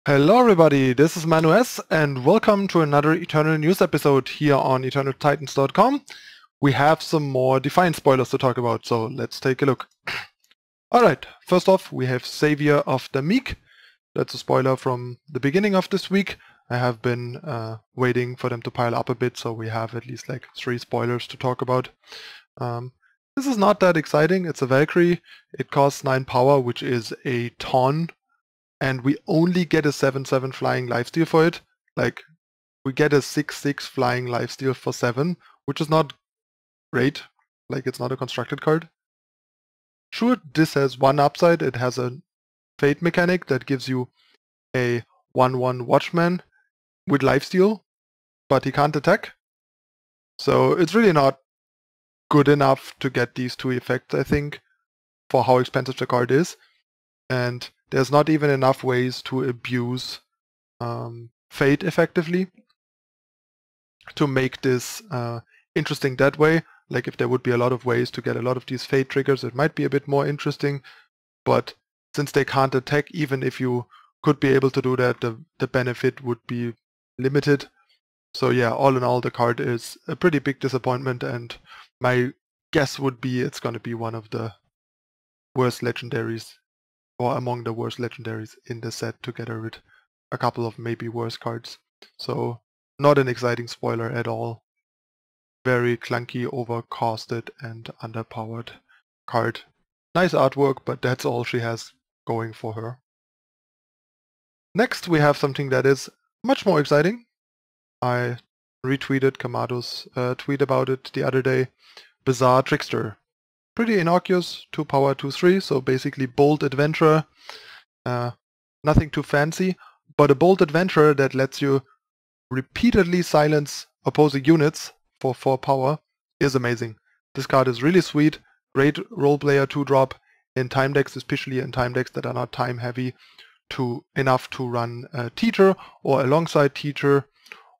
Hello everybody, this is Manu S and welcome to another Eternal News episode here on EternalTitans.com. We have some more Defiance spoilers to talk about, so let's take a look. Alright, first off we have Savior of the Meek. That's a spoiler from the beginning of this week. I have been waiting for them to pile up a bit, so we have at least like 3 spoilers to talk about. This is not that exciting, it's a Valkyrie. It costs 9 power, which is a ton. And we only get a 7/7 flying lifesteal for it. Like, we get a 6/6 flying lifesteal for 7, which is not great. Like, it's not a constructed card. Sure, this has one upside. It has a fate mechanic that gives you a 1/1 Watchman with lifesteal, but he can't attack. So it's really not good enough to get these 2 effects, I think, for how expensive the card is. And there's not even enough ways to abuse fate effectively to make this interesting that way. Like, if there would be a lot of ways to get a lot of these fate triggers, it might be a bit more interesting. But since they can't attack, even if you could be able to do that, the benefit would be limited. So yeah, all in all, the card is a pretty big disappointment, and my guess would be it's going to be one of the worst legendaries, or among the worst legendaries in the set, together with a couple of maybe worse cards. So not an exciting spoiler at all. Very clunky, overcosted, and underpowered card. Nice artwork, but that's all she has going for her. Next we have something that is much more exciting. I retweeted Kamado's tweet about it the other day. Bizarre Trickster. Pretty innocuous, 2 power, 2/3, so basically bold adventurer. Nothing too fancy, but a bold adventurer that lets you repeatedly silence opposing units for 4 power is amazing. This card is really sweet, great roleplayer 2-drop in time decks, especially in time decks that are not time heavy enough to run Teacher or alongside Teacher,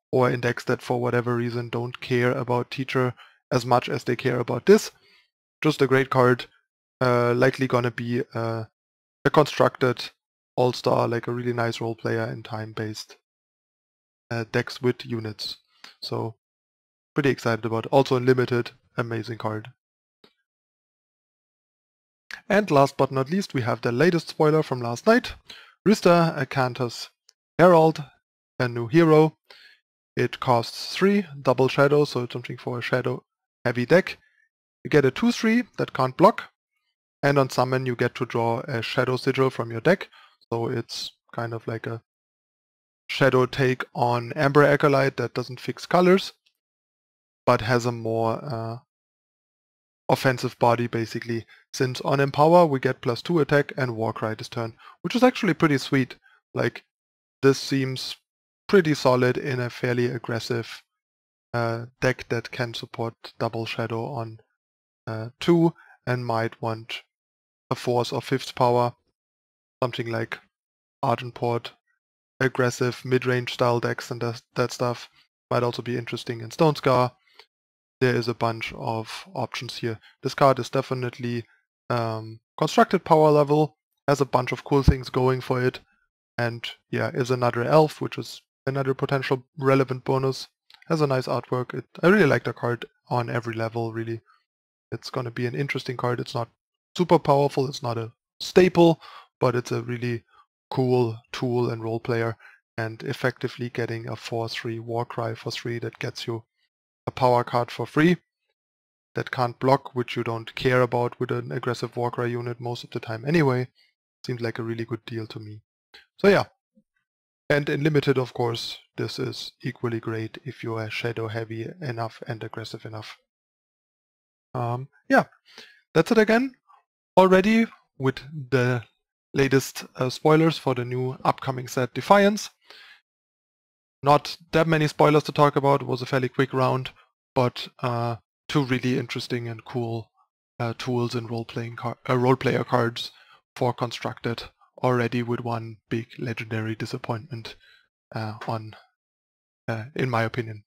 or in decks that for whatever reason don't care about Teacher as much as they care about this. Just a great card, likely gonna be a constructed all-star, like a really nice role player in time-based decks with units. So pretty excited about it. Also limited, amazing card. And last but not least, we have the latest spoiler from last night. Rista, a Corvus Harold, a new hero. It costs 3, double shadow, so it's something for a shadow-heavy deck. You get a 2/3 that can't block, and on summon you get to draw a shadow sigil from your deck, so it's kind of like a shadow take on Amber Acolyte that doesn't fix colors, but has a more offensive body basically, since on Empower we get +2 attack and Warcry this turn, which is actually pretty sweet. Like, this seems pretty solid in a fairly aggressive deck that can support double shadow on 2 and might want a 4th or 5th power, something like Argentport, aggressive mid-range style decks and that stuff. Might also be interesting in Stone Scar. There is a bunch of options here. This card is definitely constructed power level, has a bunch of cool things going for it, and yeah, is another elf, which is another potential relevant bonus. Has a nice artwork. I really like the card on every level, really. It's going to be an interesting card. It's not super powerful, it's not a staple, but it's a really cool tool and role player, and effectively getting a 4/3 Warcry for 3 that gets you a power card for free that can't block, which you don't care about with an aggressive Warcry unit most of the time anyway. Seems like a really good deal to me. So yeah. And in limited, of course, this is equally great if you are shadow heavy enough and aggressive enough. Yeah, that's it again. Already with the latest spoilers for the new upcoming set Defiance. Not that many spoilers to talk about. It was a fairly quick round, but 2 really interesting and cool tools and role-player cards for constructed, already with 1 big legendary disappointment in my opinion.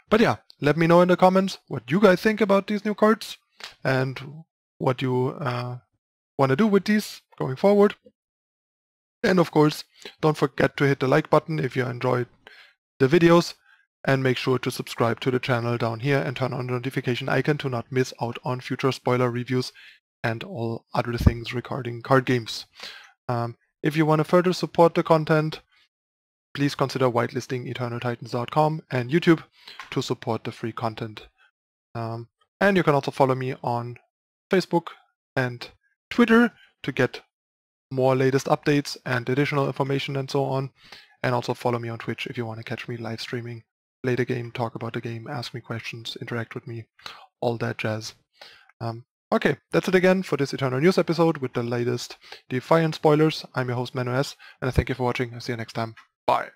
But yeah, let me know in the comments what you guys think about these new cards and what you want to do with these going forward. And of course, don't forget to hit the like button if you enjoyed the videos, and make sure to subscribe to the channel down here and turn on the notification icon to not miss out on future spoiler reviews and all other things regarding card games. If you want to further support the content, please consider whitelisting EternalTitans.com and YouTube to support the free content. And you can also follow me on Facebook and Twitter to get more latest updates and additional information and so on. And also follow me on Twitch if you want to catch me live streaming, play the game, talk about the game, ask me questions, interact with me, all that jazz. Okay, that's it again for this Eternal News episode with the latest Defiance spoilers. I'm your host, Manu S, and I thank you for watching. I'll see you next time. Bye.